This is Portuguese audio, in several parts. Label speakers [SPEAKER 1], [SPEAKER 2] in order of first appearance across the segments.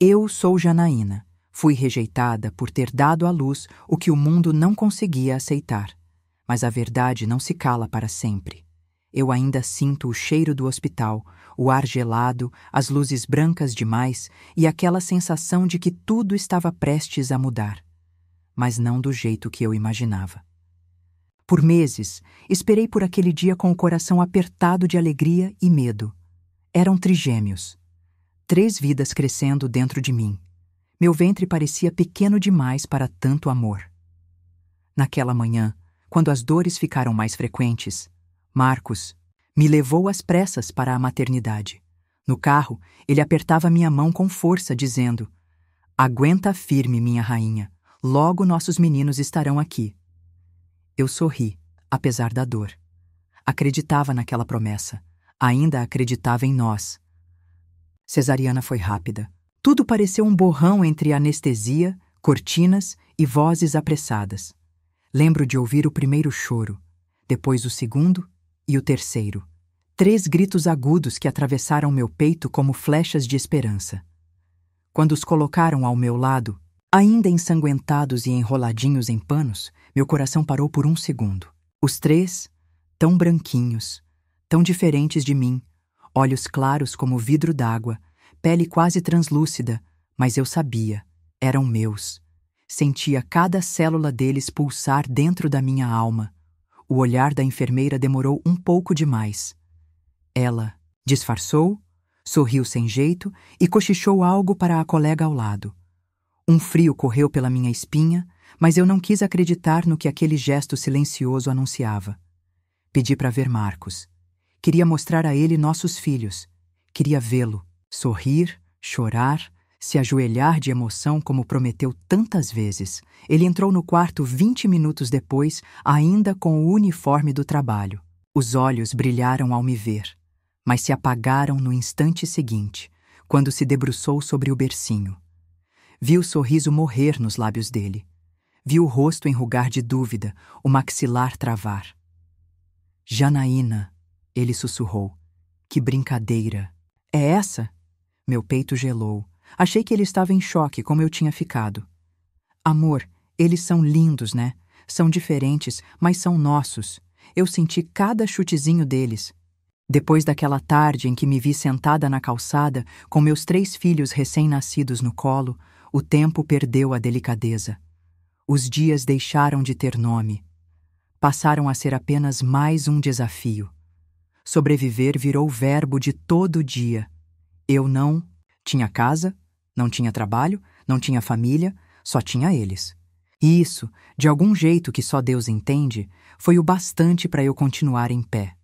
[SPEAKER 1] Eu sou Janaína. Fui rejeitada por ter dado à luz o que o mundo não conseguia aceitar. Mas a verdade não se cala para sempre. Eu ainda sinto o cheiro do hospital, o ar gelado, as luzes brancas demais e aquela sensação de que tudo estava prestes a mudar. Mas não do jeito que eu imaginava. Por meses, esperei por aquele dia com o coração apertado de alegria e medo. Eram trigêmeos. 3 vidas crescendo dentro de mim. Meu ventre parecia pequeno demais para tanto amor. Naquela manhã, quando as dores ficaram mais frequentes, Marcos me levou às pressas para a maternidade. No carro, ele apertava minha mão com força, dizendo: "Aguenta firme, minha rainha. Logo nossos meninos estarão aqui." Eu sorri, apesar da dor. Acreditava naquela promessa. Ainda acreditava em nós. Cesariana foi rápida. Tudo pareceu um borrão entre anestesia, cortinas e vozes apressadas. Lembro de ouvir o primeiro choro, depois o segundo e o terceiro. 3 gritos agudos que atravessaram meu peito como flechas de esperança. Quando os colocaram ao meu lado, ainda ensanguentados e enroladinhos em panos, meu coração parou por um segundo. Os 3, tão branquinhos, tão diferentes de mim, olhos claros como vidro d'água, pele quase translúcida, mas eu sabia, eram meus. Sentia cada célula deles pulsar dentro da minha alma. O olhar da enfermeira demorou um pouco demais. Ela disfarçou, sorriu sem jeito e cochichou algo para a colega ao lado. Um frio correu pela minha espinha, mas eu não quis acreditar no que aquele gesto silencioso anunciava. Pedi para ver Marcos. Queria mostrar a ele nossos filhos. Queria vê-lo, sorrir, chorar, se ajoelhar de emoção como prometeu tantas vezes. Ele entrou no quarto 20 minutos depois, ainda com o uniforme do trabalho. Os olhos brilharam ao me ver, mas se apagaram no instante seguinte, quando se debruçou sobre o bercinho. Vi o sorriso morrer nos lábios dele. Vi o rosto enrugar de dúvida, o maxilar travar. "Janaína", ele sussurrou. "Que brincadeira." "É essa?" Meu peito gelou. Achei que ele estava em choque, como eu tinha ficado. "Amor, eles são lindos, né? São diferentes, mas são nossos. Eu senti cada chutezinho deles." Depois daquela tarde em que me vi sentada na calçada, com meus 3 filhos recém-nascidos no colo, o tempo perdeu a delicadeza. Os dias deixaram de ter nome. Passaram a ser apenas mais um desafio. Sobreviver virou verbo de todo dia. Eu não tinha casa, não tinha trabalho, não tinha família, só tinha eles. E isso, de algum jeito que só Deus entende, foi o bastante para eu continuar em pé.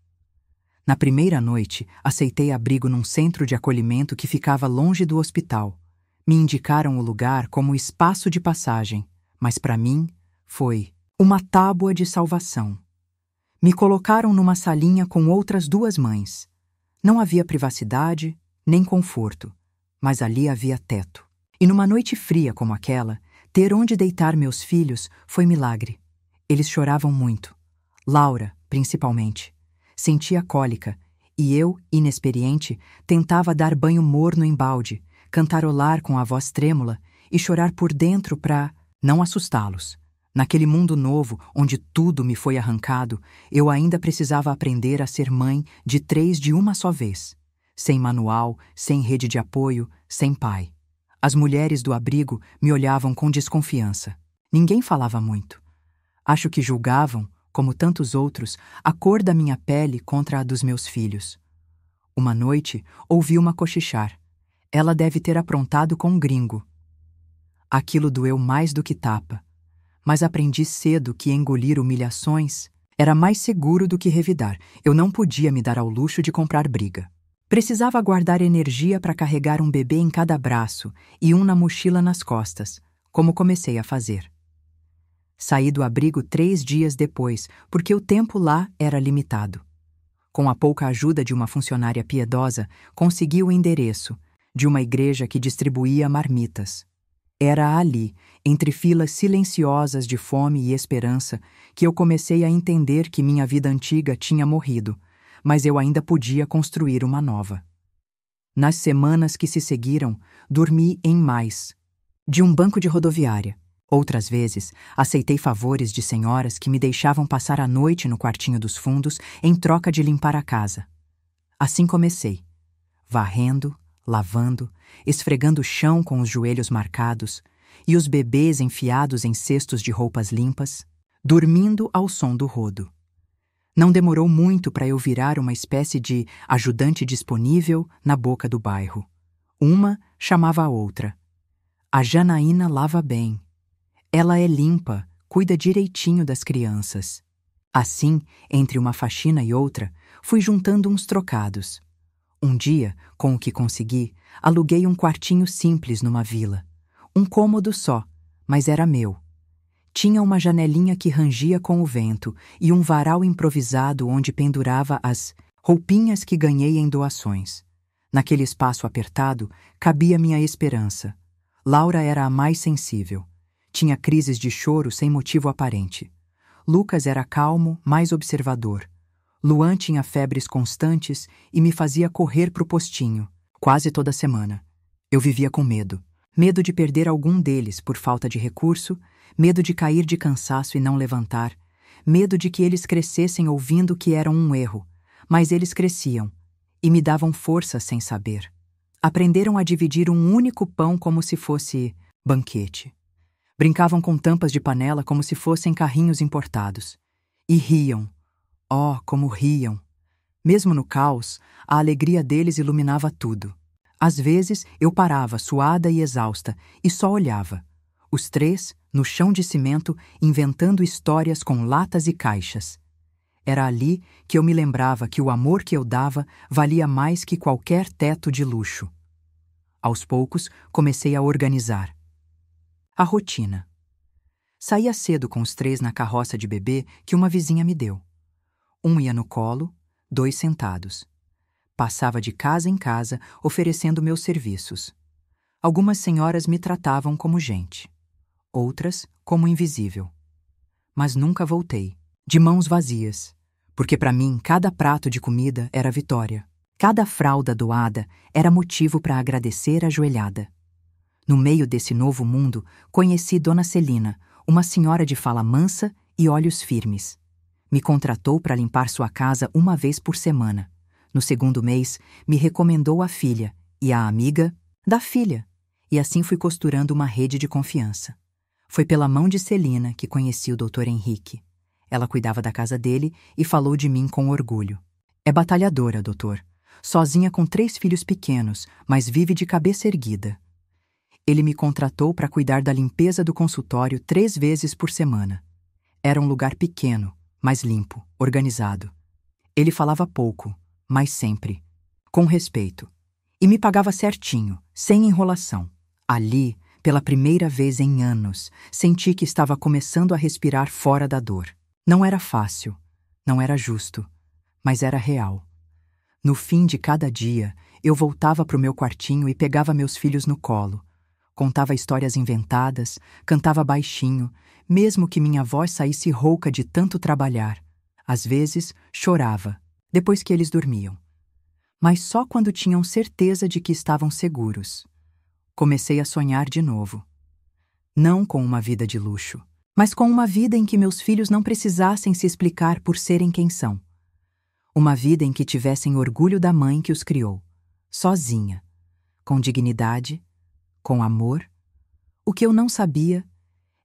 [SPEAKER 1] Na primeira noite, aceitei abrigo num centro de acolhimento que ficava longe do hospital. Me indicaram o lugar como espaço de passagem, mas para mim foi uma tábua de salvação. Me colocaram numa salinha com outras 2 mães. Não havia privacidade, nem conforto, mas ali havia teto. E numa noite fria como aquela, ter onde deitar meus filhos foi milagre. Eles choravam muito. Laura, principalmente. Sentia cólica, e eu, inexperiente, tentava dar banho morno em balde, cantarolar com a voz trêmula e chorar por dentro para não assustá-los. Naquele mundo novo, onde tudo me foi arrancado, eu ainda precisava aprender a ser mãe de 3 de uma só vez. Sem manual, sem rede de apoio, sem pai. As mulheres do abrigo me olhavam com desconfiança. Ninguém falava muito. Acho que julgavam, como tantos outros, a cor da minha pele contra a dos meus filhos. Uma noite, ouvi uma cochichar. Ela deve ter aprontado com um gringo. Aquilo doeu mais do que tapa, mas aprendi cedo que engolir humilhações era mais seguro do que revidar. Eu não podia me dar ao luxo de comprar briga. Precisava guardar energia para carregar um bebê em cada braço e um na mochila nas costas, como comecei a fazer. Saí do abrigo 3 dias depois, porque o tempo lá era limitado. Com a pouca ajuda de uma funcionária piedosa, consegui o endereço de uma igreja que distribuía marmitas. Era ali, entre filas silenciosas de fome e esperança, que eu comecei a entender que minha vida antiga tinha morrido, mas eu ainda podia construir uma nova. Nas semanas que se seguiram, dormi em mais de um banco de rodoviária. Outras vezes, aceitei favores de senhoras que me deixavam passar a noite no quartinho dos fundos em troca de limpar a casa. Assim comecei, varrendo, lavando, esfregando o chão com os joelhos marcados e os bebês enfiados em cestos de roupas limpas, dormindo ao som do rodo. Não demorou muito para eu virar uma espécie de ajudante disponível na boca do bairro. Uma chamava a outra. A Janaína lava bem. Ela é limpa, cuida direitinho das crianças. Assim, entre uma faxina e outra, fui juntando uns trocados. Um dia, com o que consegui, aluguei um quartinho simples numa vila. Um cômodo só, mas era meu. Tinha uma janelinha que rangia com o vento e um varal improvisado onde pendurava as roupinhas que ganhei em doações. Naquele espaço apertado, cabia minha esperança. Laura era a mais sensível. Tinha crises de choro sem motivo aparente. Lucas era calmo, mais observador. Luan tinha febres constantes e me fazia correr pro postinho, quase toda semana. Eu vivia com medo. Medo de perder algum deles por falta de recurso, medo de cair de cansaço e não levantar, medo de que eles crescessem ouvindo que eram um erro, mas eles cresciam e me davam força sem saber. Aprenderam a dividir um único pão como se fosse banquete. Brincavam com tampas de panela como se fossem carrinhos importados. E riam. Oh, como riam! Mesmo no caos, a alegria deles iluminava tudo. Às vezes, eu parava, suada e exausta, e só olhava. Os três, no chão de cimento, inventando histórias com latas e caixas. Era ali que eu me lembrava que o amor que eu dava valia mais que qualquer teto de luxo. Aos poucos, comecei a organizar. A rotina. Saía cedo com os três na carroça de bebê que uma vizinha me deu. Um ia no colo, 2 sentados. Passava de casa em casa, oferecendo meus serviços. Algumas senhoras me tratavam como gente, outras como invisível. Mas nunca voltei, de mãos vazias, porque para mim cada prato de comida era vitória. Cada fralda doada era motivo para agradecer ajoelhada. No meio desse novo mundo, conheci Dona Celina, uma senhora de fala mansa e olhos firmes. Me contratou para limpar sua casa uma vez por semana. No segundo mês, me recomendou a filha e a amiga da filha, e assim fui costurando uma rede de confiança. Foi pela mão de Celina que conheci o Dr. Henrique. Ela cuidava da casa dele e falou de mim com orgulho. É batalhadora, doutor. Sozinha com 3 filhos pequenos, mas vive de cabeça erguida. Ele me contratou para cuidar da limpeza do consultório 3 vezes por semana. Era um lugar pequeno, mas limpo, organizado. Ele falava pouco, mas sempre, com respeito. E me pagava certinho, sem enrolação. Ali, pela primeira vez em anos, senti que estava começando a respirar fora da dor. Não era fácil, não era justo, mas era real. No fim de cada dia, eu voltava para o meu quartinho e pegava meus filhos no colo. Contava histórias inventadas, cantava baixinho, mesmo que minha voz saísse rouca de tanto trabalhar. Às vezes, chorava, depois que eles dormiam. Mas só quando tinham certeza de que estavam seguros. Comecei a sonhar de novo. Não com uma vida de luxo, mas com uma vida em que meus filhos não precisassem se explicar por serem quem são. Uma vida em que tivessem orgulho da mãe que os criou, sozinha, com dignidade, com amor. O que eu não sabia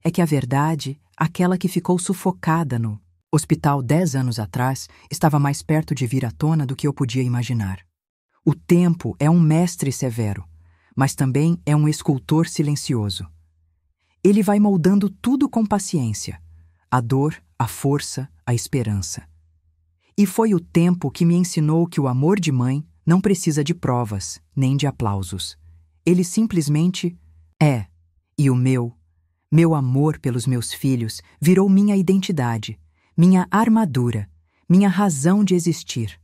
[SPEAKER 1] é que a verdade, aquela que ficou sufocada no hospital 10 anos atrás, estava mais perto de vir à tona do que eu podia imaginar. O tempo é um mestre severo, mas também é um escultor silencioso. Ele vai moldando tudo com paciência, a dor, a força, a esperança. E foi o tempo que me ensinou que o amor de mãe não precisa de provas, nem de aplausos. Ele simplesmente é. E o meu amor pelos meus filhos virou minha identidade, minha armadura, minha razão de existir.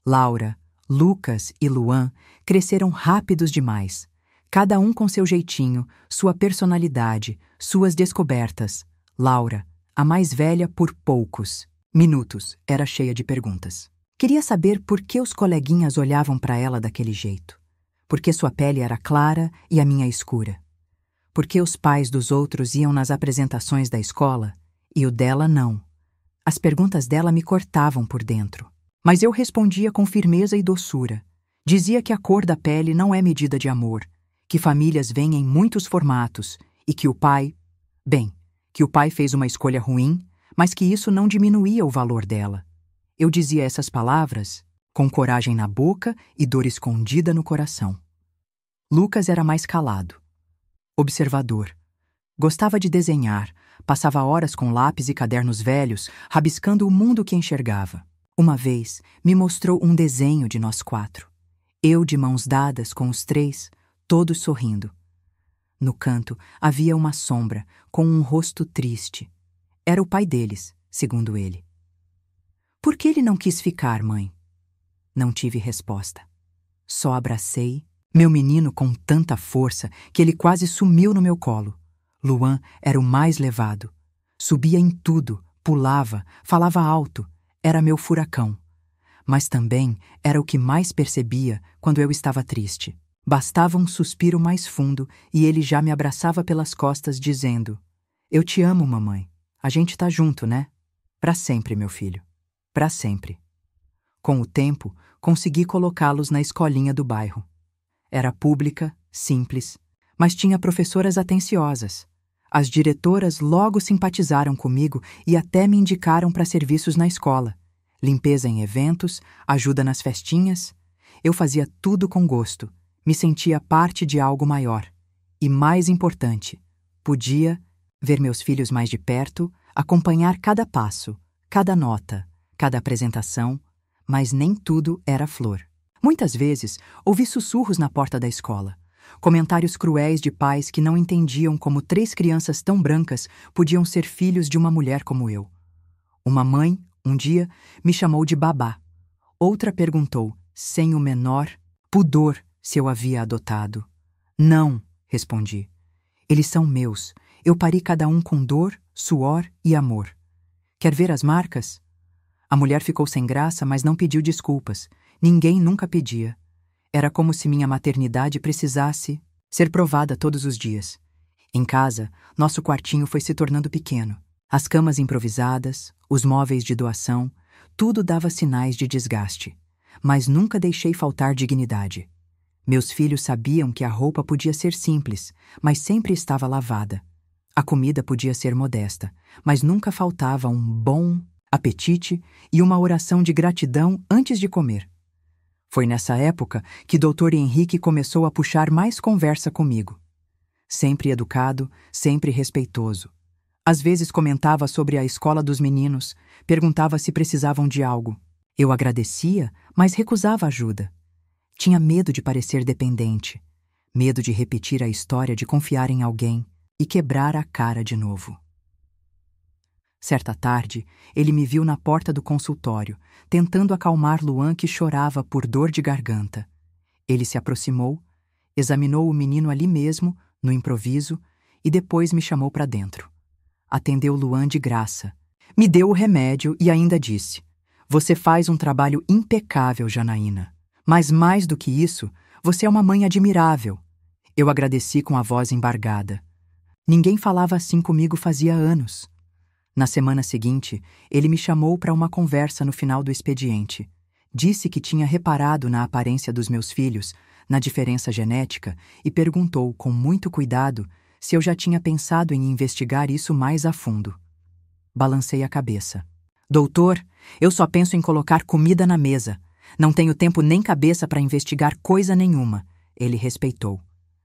[SPEAKER 1] Laura, Lucas e Luan cresceram rápidos demais, cada um com seu jeitinho, sua personalidade, suas descobertas. Laura, a mais velha por poucos minutos, era cheia de perguntas. Queria saber por que os coleguinhas olhavam para ela daquele jeito. Porque sua pele era clara e a minha escura. Porque os pais dos outros iam nas apresentações da escola e o dela não. As perguntas dela me cortavam por dentro. Mas eu respondia com firmeza e doçura. Dizia que a cor da pele não é medida de amor, que famílias vêm em muitos formatos e que o pai... que o pai fez uma escolha ruim, mas que isso não diminuía o valor dela. Eu dizia essas palavras com coragem na boca e dor escondida no coração. Lucas era mais calado. Observador. Gostava de desenhar, passava horas com lápis e cadernos velhos, rabiscando o mundo que enxergava. Uma vez, me mostrou um desenho de nós 4. Eu de mãos dadas com os 3, todos sorrindo. No canto havia uma sombra, com um rosto triste. Era o pai deles, segundo ele. Por que ele não quis ficar, mãe? Não tive resposta. Só abracei meu menino com tanta força que ele quase sumiu no meu colo. Luan era o mais levado. Subia em tudo, pulava, falava alto. Era meu furacão. Mas também era o que mais percebia quando eu estava triste. Bastava um suspiro mais fundo e ele já me abraçava pelas costas dizendo: Eu te amo, mamãe. A gente tá junto, né? Pra sempre, meu filho. Pra sempre. Com o tempo, consegui colocá-los na escolinha do bairro. Era pública, simples, mas tinha professoras atenciosas. As diretoras logo simpatizaram comigo e até me indicaram para serviços na escola. Limpeza em eventos, ajuda nas festinhas. Eu fazia tudo com gosto. Me sentia parte de algo maior. E mais importante, podia ver meus filhos mais de perto, acompanhar cada passo, cada nota, cada apresentação, mas nem tudo era flor. Muitas vezes, ouvi sussurros na porta da escola. Comentários cruéis de pais que não entendiam como 3 crianças tão brancas podiam ser filhos de uma mulher como eu. Uma mãe, um dia, me chamou de babá. Outra perguntou, sem o menor pudor, se eu havia adotado. Não, respondi. Eles são meus. Eu pari cada um com dor, suor e amor. Quer ver as marcas? A mulher ficou sem graça, mas não pediu desculpas. Ninguém nunca pedia. Era como se minha maternidade precisasse ser provada todos os dias. Em casa, nosso quartinho foi se tornando pequeno. As camas improvisadas, os móveis de doação, tudo dava sinais de desgaste. Mas nunca deixei faltar dignidade. Meus filhos sabiam que a roupa podia ser simples, mas sempre estava lavada. A comida podia ser modesta, mas nunca faltava um bom apetite e uma oração de gratidão antes de comer. Foi nessa época que Dr. Henrique começou a puxar mais conversa comigo. Sempre educado, sempre respeitoso. Às vezes comentava sobre a escola dos meninos, perguntava se precisavam de algo. Eu agradecia, mas recusava ajuda. Tinha medo de parecer dependente, medo de repetir a história de confiar em alguém e quebrar a cara de novo. Certa tarde, ele me viu na porta do consultório, tentando acalmar Luan, que chorava por dor de garganta. Ele se aproximou, examinou o menino ali mesmo, no improviso, e depois me chamou para dentro. Atendeu Luan de graça, me deu o remédio e ainda disse: Você faz um trabalho impecável, Janaína. Mas mais do que isso, você é uma mãe admirável. Eu agradeci com a voz embargada. Ninguém falava assim comigo fazia anos. Na semana seguinte, ele me chamou para uma conversa no final do expediente. Disse que tinha reparado na aparência dos meus filhos, na diferença genética, e perguntou, com muito cuidado, se eu já tinha pensado em investigar isso mais a fundo. Balancei a cabeça. Doutor, eu só penso em colocar comida na mesa. Não tenho tempo nem cabeça para investigar coisa nenhuma. Ele respeitou.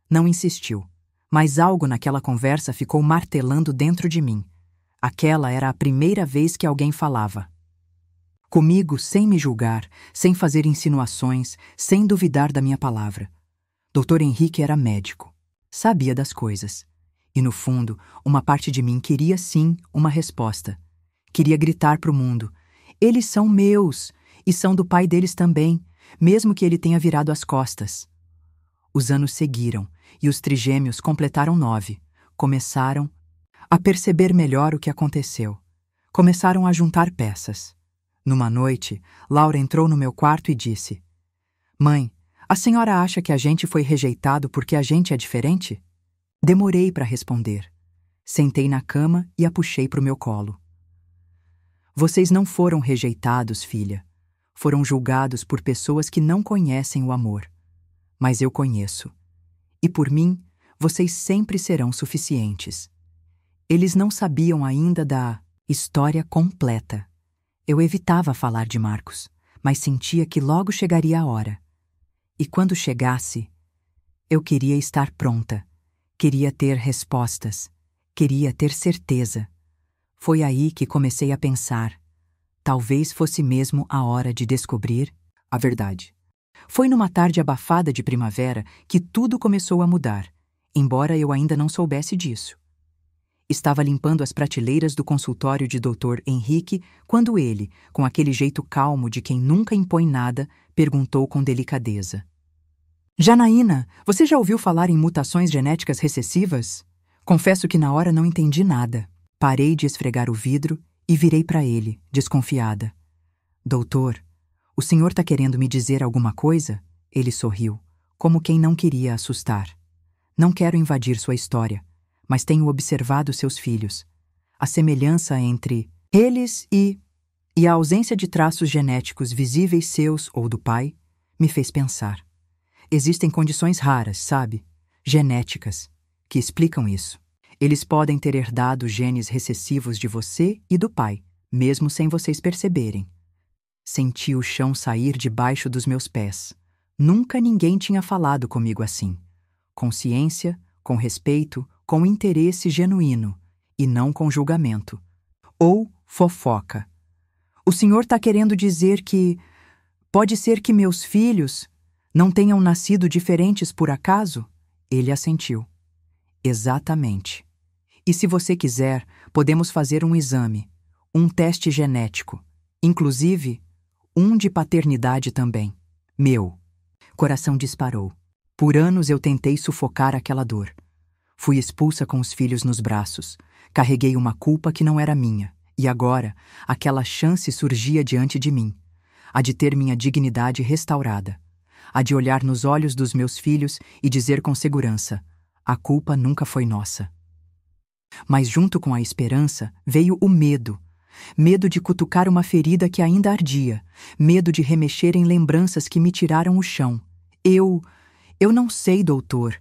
[SPEAKER 1] Não insistiu. Mas algo naquela conversa ficou martelando dentro de mim. Aquela era a primeira vez que alguém falava. Comigo, sem me julgar, sem fazer insinuações, sem duvidar da minha palavra. Dr. Henrique era médico. Sabia das coisas. E, no fundo, uma parte de mim queria, sim, uma resposta. Queria gritar para o mundo: eles são meus, e são do pai deles também, mesmo que ele tenha virado as costas. Os anos seguiram, e os trigêmeos completaram 9. Começaram a perceber melhor o que aconteceu. Começaram a juntar peças. Numa noite, Laura entrou no meu quarto e disse: Mãe, A senhora acha que a gente foi rejeitado porque a gente é diferente? Demorei para responder. Sentei na cama e a puxei para o meu colo. Vocês não foram rejeitados, filha. Foram julgados por pessoas que não conhecem o amor. Mas eu conheço. E por mim, vocês sempre serão suficientes. Eles não sabiam ainda da história completa. Eu evitava falar de Marcos, mas sentia que logo chegaria a hora. E quando chegasse, eu queria estar pronta. Queria ter respostas. Queria ter certeza. Foi aí que comecei a pensar. Talvez fosse mesmo a hora de descobrir a verdade. Foi numa tarde abafada de primavera que tudo começou a mudar, embora eu ainda não soubesse disso. Estava limpando as prateleiras do consultório de Dr. Henrique quando ele, com aquele jeito calmo de quem nunca impõe nada, perguntou com delicadeza. Janaína, você já ouviu falar em mutações genéticas recessivas? Confesso que na hora não entendi nada. Parei de esfregar o vidro e virei para ele, desconfiada. Doutor, o senhor está querendo me dizer alguma coisa? Ele sorriu, como quem não queria assustar. Não quero invadir sua história, mas tenho observado seus filhos. A semelhança entre eles e a ausência de traços genéticos visíveis seus ou do pai me fez pensar. Existem condições raras, sabe? Genéticas, que explicam isso. Eles podem ter herdado genes recessivos de você e do pai, mesmo sem vocês perceberem. Senti o chão sair debaixo dos meus pés. Nunca ninguém tinha falado comigo assim. Com ciência, com respeito, com interesse genuíno, e não com julgamento. Ou fofoca. O senhor está querendo dizer que pode ser que meus filhos não tenham nascido diferentes por acaso? Ele assentiu. Exatamente. E se você quiser, podemos fazer um exame, um teste genético, inclusive um de paternidade também. Meu coração disparou. Por anos eu tentei sufocar aquela dor. Fui expulsa com os filhos nos braços. Carreguei uma culpa que não era minha. E agora, aquela chance surgia diante de mim. A de ter minha dignidade restaurada. A de olhar nos olhos dos meus filhos e dizer com segurança: a culpa nunca foi nossa. Mas junto com a esperança veio o medo. Medo de cutucar uma ferida que ainda ardia. Medo de remexer em lembranças que me tiraram o chão. Eu não sei, doutor.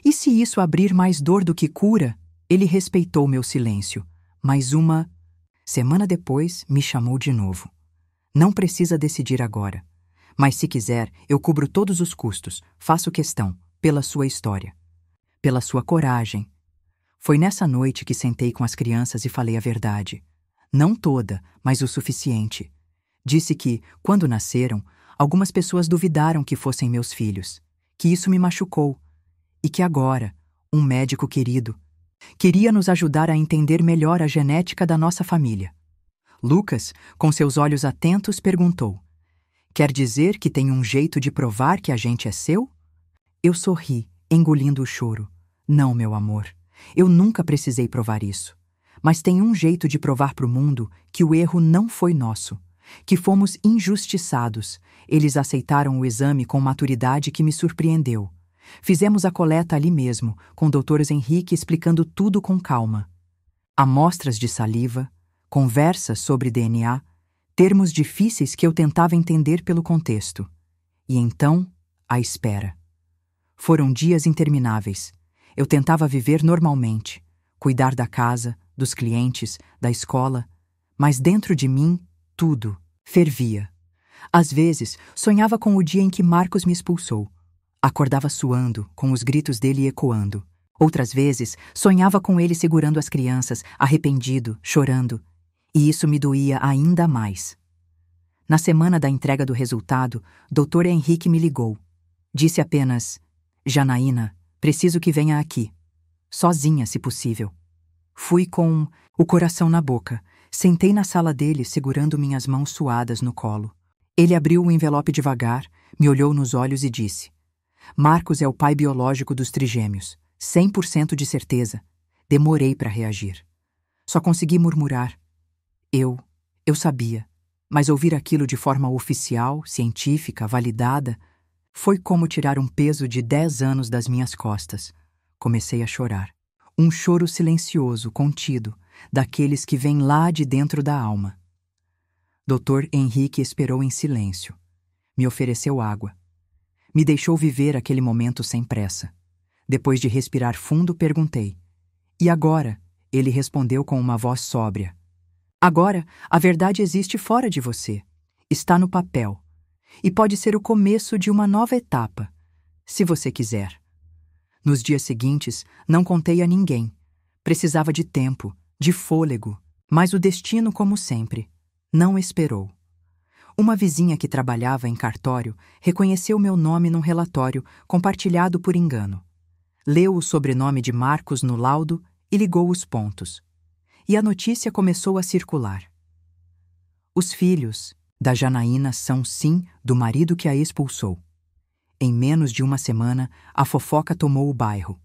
[SPEAKER 1] E se isso abrir mais dor do que cura? Ele respeitou meu silêncio. Mas uma semana depois me chamou de novo. Não precisa decidir agora. Mas se quiser, eu cubro todos os custos. Faço questão, pela sua história. Pela sua coragem. Foi nessa noite que sentei com as crianças e falei a verdade. Não toda, mas o suficiente. Disse que, quando nasceram, algumas pessoas duvidaram que fossem meus filhos, que isso me machucou, e que agora, um médico querido, queria nos ajudar a entender melhor a genética da nossa família. Lucas, com seus olhos atentos, perguntou: quer dizer que tem um jeito de provar que a gente é seu? Eu sorri, engolindo o choro. Não, meu amor. Eu nunca precisei provar isso. Mas tem um jeito de provar para o mundo que o erro não foi nosso, que fomos injustiçados. Eles aceitaram o exame com maturidade que me surpreendeu. Fizemos a coleta ali mesmo, com Dr. Henrique explicando tudo com calma. Amostras de saliva, conversas sobre DNA, termos difíceis que eu tentava entender pelo contexto. E então, a espera. Foram dias intermináveis. Eu tentava viver normalmente, cuidar da casa, dos clientes, da escola, mas dentro de mim, tudo fervia. Às vezes, sonhava com o dia em que Marcos me expulsou. Acordava suando, com os gritos dele ecoando. Outras vezes, sonhava com ele segurando as crianças, arrependido, chorando. E isso me doía ainda mais. Na semana da entrega do resultado, Dr. Henrique me ligou. Disse apenas: Janaína, preciso que venha aqui. Sozinha, se possível. Fui com o coração na boca. Sentei na sala dele, segurando minhas mãos suadas no colo. Ele abriu o envelope devagar, me olhou nos olhos e disse: Marcos é o pai biológico dos trigêmeos. 100% de certeza. Demorei para reagir. Só consegui murmurar. Eu sabia. Mas ouvir aquilo de forma oficial, científica, validada, Foi como tirar um peso de 10 anos das minhas costas. Comecei a chorar. Um choro silencioso, contido, daqueles que vêm lá de dentro da alma. Dr. Henrique esperou em silêncio. Me ofereceu água. Me deixou viver aquele momento sem pressa. Depois de respirar fundo, perguntei: "E agora?" Ele respondeu com uma voz sóbria: "Agora, a verdade existe fora de você. Está no papel. E pode ser o começo de uma nova etapa, se você quiser." Nos dias seguintes, não contei a ninguém. Precisava de tempo, de fôlego, mas o destino, como sempre, não esperou. Uma vizinha que trabalhava em cartório reconheceu meu nome num relatório compartilhado por engano. Leu o sobrenome de Marcos no laudo e ligou os pontos. E a notícia começou a circular. Os filhos da Janaína são, sim, do marido que a expulsou. Em menos de uma semana, a fofoca tomou o bairro.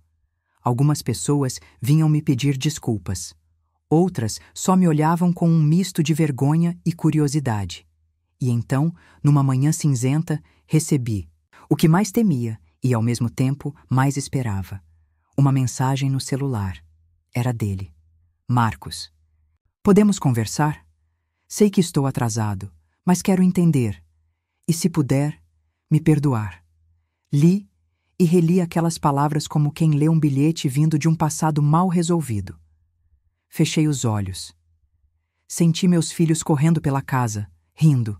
[SPEAKER 1] Algumas pessoas vinham me pedir desculpas. Outras só me olhavam com um misto de vergonha e curiosidade. E então, numa manhã cinzenta, recebi o que mais temia e, ao mesmo tempo, mais esperava. Uma mensagem no celular. Era dele. Marcos. "Podemos conversar? Sei que estou atrasado, mas quero entender. E, se puder, me perdoar." Li e reli aquelas palavras como quem lê um bilhete vindo de um passado mal resolvido. Fechei os olhos. Senti meus filhos correndo pela casa, rindo.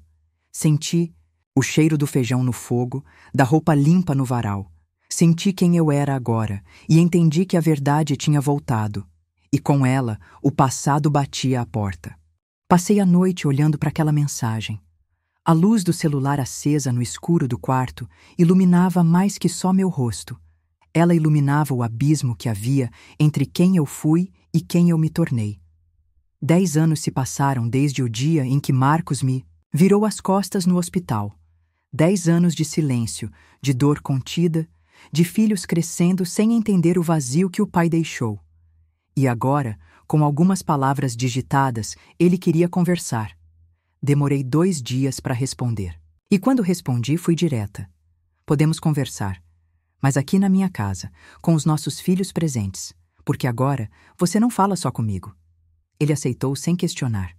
[SPEAKER 1] Senti o cheiro do feijão no fogo, da roupa limpa no varal. Senti quem eu era agora e entendi que a verdade tinha voltado. E com ela, o passado batia à porta. Passei a noite olhando para aquela mensagem. A luz do celular acesa no escuro do quarto iluminava mais que só meu rosto. Ela iluminava o abismo que havia entre quem eu fui e quem eu me tornei. 10 anos se passaram desde o dia em que Marcos me virou as costas no hospital. 10 anos de silêncio, de dor contida, de filhos crescendo sem entender o vazio que o pai deixou. E agora, com algumas palavras digitadas, ele queria conversar. Demorei 2 dias para responder. E quando respondi, fui direta. "Podemos conversar, mas aqui na minha casa, com os nossos filhos presentes, porque agora você não fala só comigo." Ele aceitou sem questionar.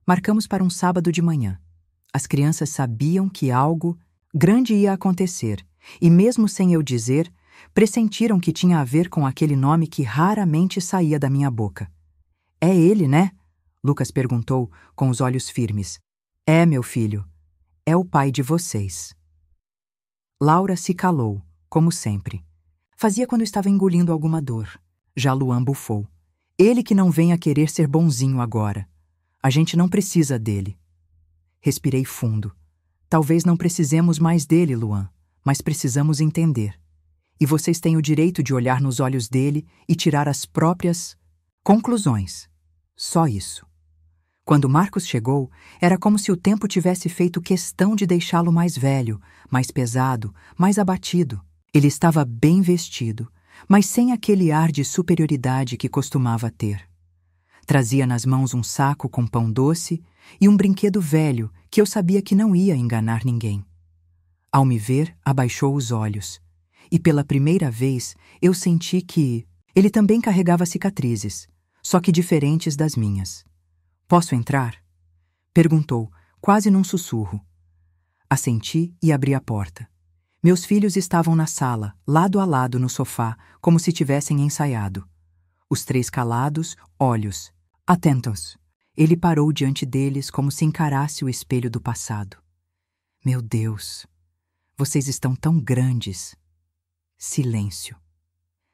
[SPEAKER 1] Marcamos para um sábado de manhã. As crianças sabiam que algo grande ia acontecer, e mesmo sem eu dizer, pressentiram que tinha a ver com aquele nome que raramente saía da minha boca. "É ele, né?" Lucas perguntou, com os olhos firmes. "É, meu filho. É o pai de vocês." Laura se calou, como sempre. Fazia quando estava engolindo alguma dor. Já Luan bufou. "Ele que não vem a querer ser bonzinho agora. A gente não precisa dele." Respirei fundo. "Talvez não precisemos mais dele, Luan, mas precisamos entender. E vocês têm o direito de olhar nos olhos dele e tirar as próprias conclusões. Só isso." Quando Marcos chegou, era como se o tempo tivesse feito questão de deixá-lo mais velho, mais pesado, mais abatido. Ele estava bem vestido, mas sem aquele ar de superioridade que costumava ter. Trazia nas mãos um saco com pão doce e um brinquedo velho que eu sabia que não ia enganar ninguém. Ao me ver, abaixou os olhos. E pela primeira vez, eu senti que ele também carregava cicatrizes, só que diferentes das minhas. "Posso entrar?" perguntou, quase num sussurro. Assenti e abri a porta. Meus filhos estavam na sala, lado a lado no sofá, como se tivessem ensaiado. Os 3 calados, olhos atentos. Ele parou diante deles como se encarasse o espelho do passado. "Meu Deus, vocês estão tão grandes." Silêncio.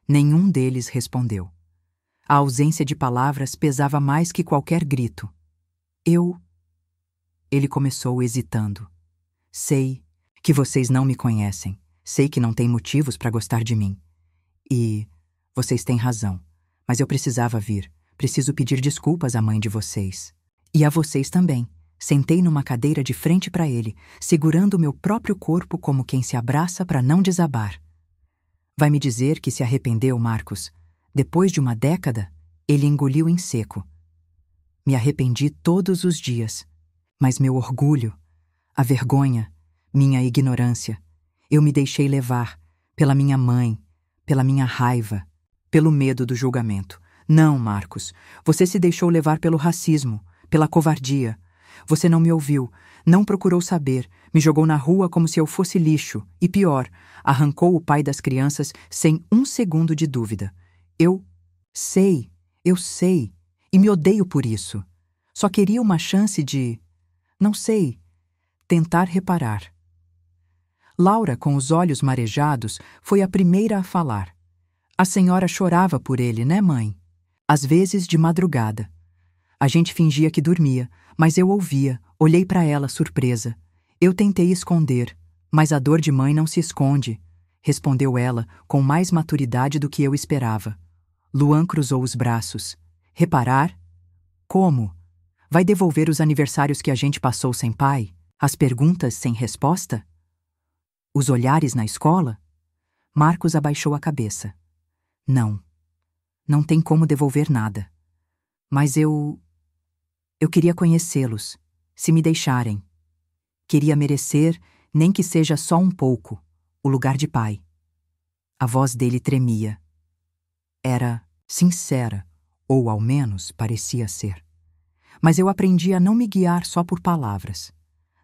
[SPEAKER 1] Nenhum deles respondeu. A ausência de palavras pesava mais que qualquer grito. Ele começou hesitando. "Sei que vocês não me conhecem. Sei que não têm motivos para gostar de mim. E vocês têm razão. Mas eu precisava vir. Preciso pedir desculpas à mãe de vocês. E a vocês também." Sentei numa cadeira de frente para ele, segurando o meu próprio corpo como quem se abraça para não desabar. "Vai me dizer que se arrependeu, Marcos? Depois de uma década?" Ele engoliu em seco. "Me arrependi todos os dias. Mas meu orgulho, a vergonha, minha ignorância, Eu me deixei levar pela minha mãe, pela minha raiva, pelo medo do julgamento. Não, Marcos, você se deixou levar pelo racismo, pela covardia. Você não me ouviu, não procurou saber, me jogou na rua como se eu fosse lixo e, pior, arrancou o pai das crianças sem um segundo de dúvida. Eu sei, e me odeio por isso. Só queria uma chance de, não sei, tentar reparar. Laura, com os olhos marejados, foi a primeira a falar. A senhora chorava por ele, né, mãe? Às vezes de madrugada. A gente fingia que dormia, mas eu ouvia, olhei para ela surpresa. Eu tentei esconder, mas a dor de mãe não se esconde, respondeu ela com mais maturidade do que eu esperava. Luan cruzou os braços. Reparar? Como? Vai devolver os aniversários que a gente passou sem pai? As perguntas sem resposta? Os olhares na escola? Marcos abaixou a cabeça. Não. Não tem como devolver nada. Mas eu queria conhecê-los, se me deixarem. Queria merecer, nem que seja só um pouco, o lugar de pai. A voz dele tremia. Era sincera, ou ao menos parecia ser. Mas eu aprendi a não me guiar só por palavras.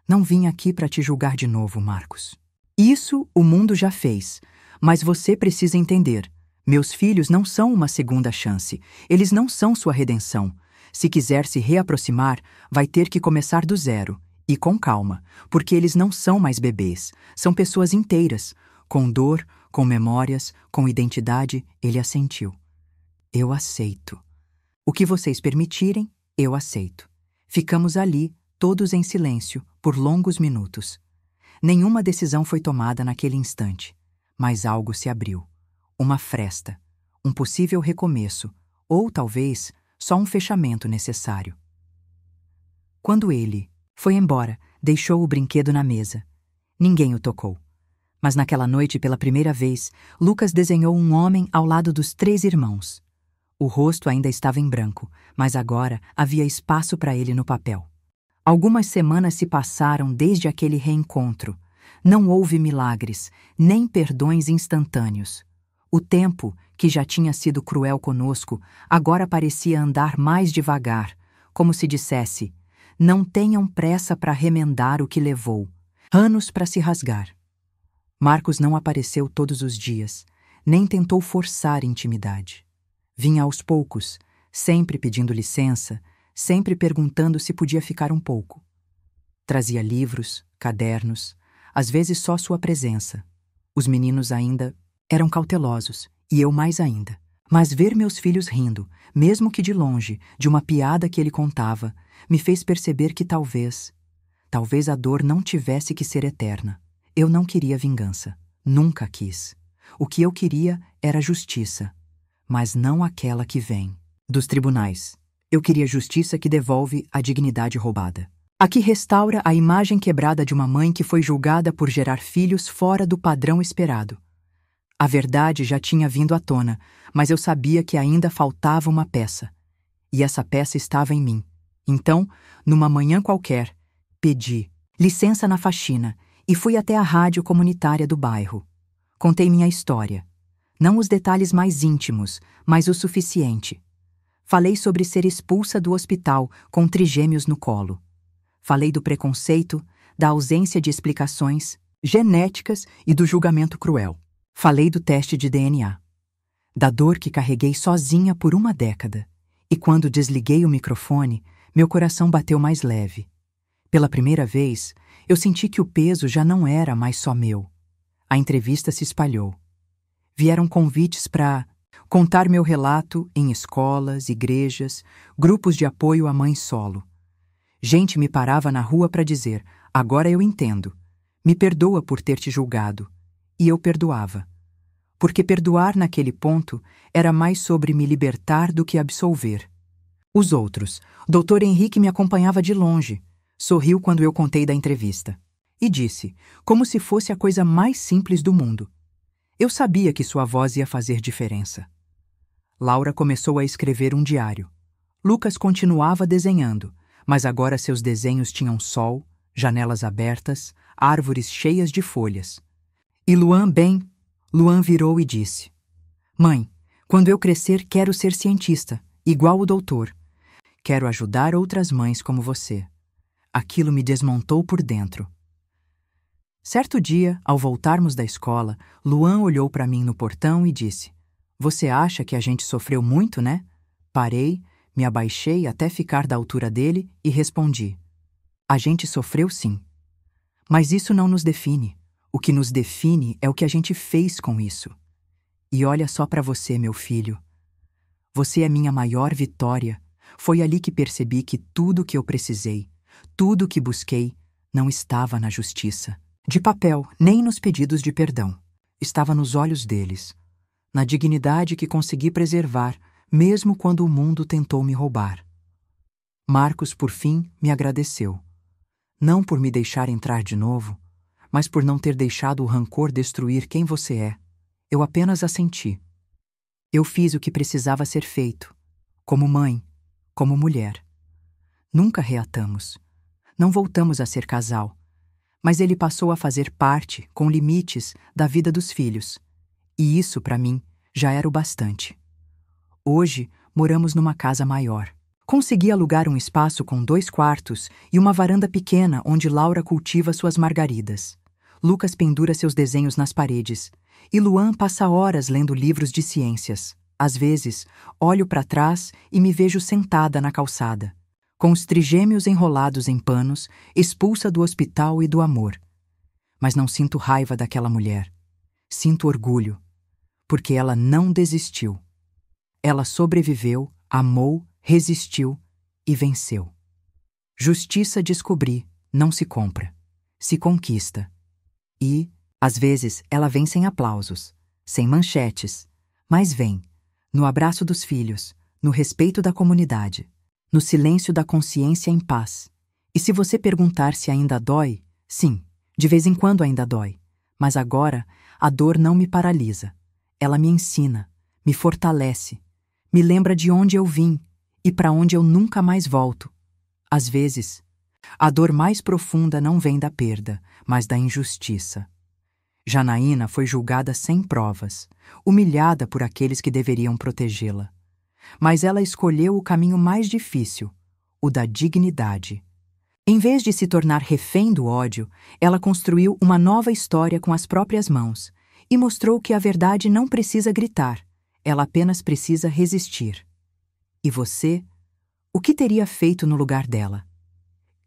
[SPEAKER 1] Não vim aqui para te julgar de novo, Marcos. Isso o mundo já fez, mas você precisa entender. Meus filhos não são uma segunda chance. Eles não são sua redenção. Se quiser se reaproximar, vai ter que começar do zero, e com calma, porque eles não são mais bebês. São pessoas inteiras, com dor, com memórias, com identidade. Ele assentiu. Eu aceito. O que vocês permitirem, eu aceito. Ficamos ali, todos em silêncio, por longos minutos. Nenhuma decisão foi tomada naquele instante, mas algo se abriu. Uma fresta, um possível recomeço, ou talvez só um fechamento necessário. Quando ele foi embora, deixou o brinquedo na mesa. Ninguém o tocou. Mas naquela noite, pela primeira vez, Lucas desenhou um homem ao lado dos 3 irmãos. O rosto ainda estava em branco, mas agora havia espaço para ele no papel. Algumas semanas se passaram desde aquele reencontro. Não houve milagres, nem perdões instantâneos. O tempo, que já tinha sido cruel conosco, agora parecia andar mais devagar, como se dissesse: não tenham pressa para remendar o que levou, anos para se rasgar. Marcos não apareceu todos os dias, nem tentou forçar intimidade. Vinha aos poucos, sempre pedindo licença, sempre perguntando se podia ficar um pouco. Trazia livros, cadernos, às vezes só sua presença. Os meninos ainda eram cautelosos, e eu mais ainda. Mas ver meus filhos rindo, mesmo que de longe, de uma piada que ele contava, me fez perceber que talvez a dor não tivesse que ser eterna. Eu não queria vingança. Nunca quis. O que eu queria era justiça, mas não aquela que vem dos tribunais. Eu queria justiça que devolve a dignidade roubada. A que restaura a imagem quebrada de uma mãe que foi julgada por gerar filhos fora do padrão esperado. A verdade já tinha vindo à tona, mas eu sabia que ainda faltava uma peça. E essa peça estava em mim. Então, numa manhã qualquer, pedi licença na faxina e fui até a rádio comunitária do bairro. Contei minha história. Não os detalhes mais íntimos, mas o suficiente. Falei sobre ser expulsa do hospital com trigêmeos no colo. Falei do preconceito, da ausência de explicações genéticas e do julgamento cruel. Falei do teste de DNA. Da dor que carreguei sozinha por uma década. E quando desliguei o microfone, meu coração bateu mais leve. Pela primeira vez, eu senti que o peso já não era mais só meu. A entrevista se espalhou. Vieram convites para contar meu relato em escolas, igrejas, grupos de apoio à mãe solo. Gente me parava na rua para dizer: agora eu entendo. Me perdoa por ter te julgado. E eu perdoava. Porque perdoar naquele ponto era mais sobre me libertar do que absolver. Os outros, Dr. Henrique me acompanhava de longe. Sorriu quando eu contei da entrevista. E disse, como se fosse a coisa mais simples do mundo: eu sabia que sua voz ia fazer diferença. Laura começou a escrever um diário. Lucas continuava desenhando, mas agora seus desenhos tinham sol, janelas abertas, árvores cheias de folhas. E Luan virou e disse: Mãe, quando eu crescer quero ser cientista, igual o doutor. Quero ajudar outras mães como você. Aquilo me desmontou por dentro. Certo dia, ao voltarmos da escola, Luan olhou para mim no portão e disse: Você acha que a gente sofreu muito, né? Parei, me abaixei até ficar da altura dele e respondi: A gente sofreu sim. Mas isso não nos define. O que nos define é o que a gente fez com isso. E olha só para você, meu filho. Você é minha maior vitória. Foi ali que percebi que tudo o que eu precisei, tudo o que busquei, não estava na justiça, de papel, nem nos pedidos de perdão. Estava nos olhos deles, na dignidade que consegui preservar, mesmo quando o mundo tentou me roubar. Marcos, por fim, me agradeceu. Não por me deixar entrar de novo, mas por não ter deixado o rancor destruir quem você é. Eu apenas assenti. Eu fiz o que precisava ser feito, como mãe, como mulher. Nunca reatamos. Não voltamos a ser casal. Mas ele passou a fazer parte, com limites, da vida dos filhos. E isso, para mim, já era o bastante. Hoje, moramos numa casa maior. Consegui alugar um espaço com 2 quartos e uma varanda pequena onde Laura cultiva suas margaridas. Lucas pendura seus desenhos nas paredes. E Luan passa horas lendo livros de ciências. Às vezes, olho para trás e me vejo sentada na calçada, com os trigêmeos enrolados em panos, expulsa do hospital e do amor. Mas não sinto raiva daquela mulher. Sinto orgulho, porque ela não desistiu. Ela sobreviveu, amou, resistiu e venceu. Justiça, descobri, não se compra, se conquista. E, às vezes, ela vem sem aplausos, sem manchetes, mas vem, no abraço dos filhos, no respeito da comunidade, no silêncio da consciência em paz. E se você perguntar se ainda dói, sim, de vez em quando ainda dói, mas agora a dor não me paralisa. Ela me ensina, me fortalece, me lembra de onde eu vim e para onde eu nunca mais volto. Às vezes, a dor mais profunda não vem da perda, mas da injustiça. Janaína foi julgada sem provas, humilhada por aqueles que deveriam protegê-la. Mas ela escolheu o caminho mais difícil, o da dignidade. Em vez de se tornar refém do ódio, ela construiu uma nova história com as próprias mãos e mostrou que a verdade não precisa gritar, ela apenas precisa resistir. E você? O que teria feito no lugar dela?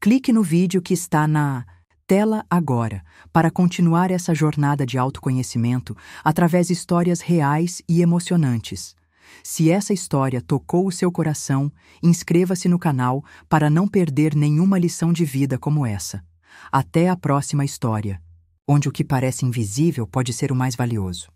[SPEAKER 1] Clique no vídeo que está na tela agora para continuar essa jornada de autoconhecimento através de histórias reais e emocionantes. Se essa história tocou o seu coração, inscreva-se no canal para não perder nenhuma lição de vida como essa. Até a próxima história, onde o que parece invisível pode ser o mais valioso.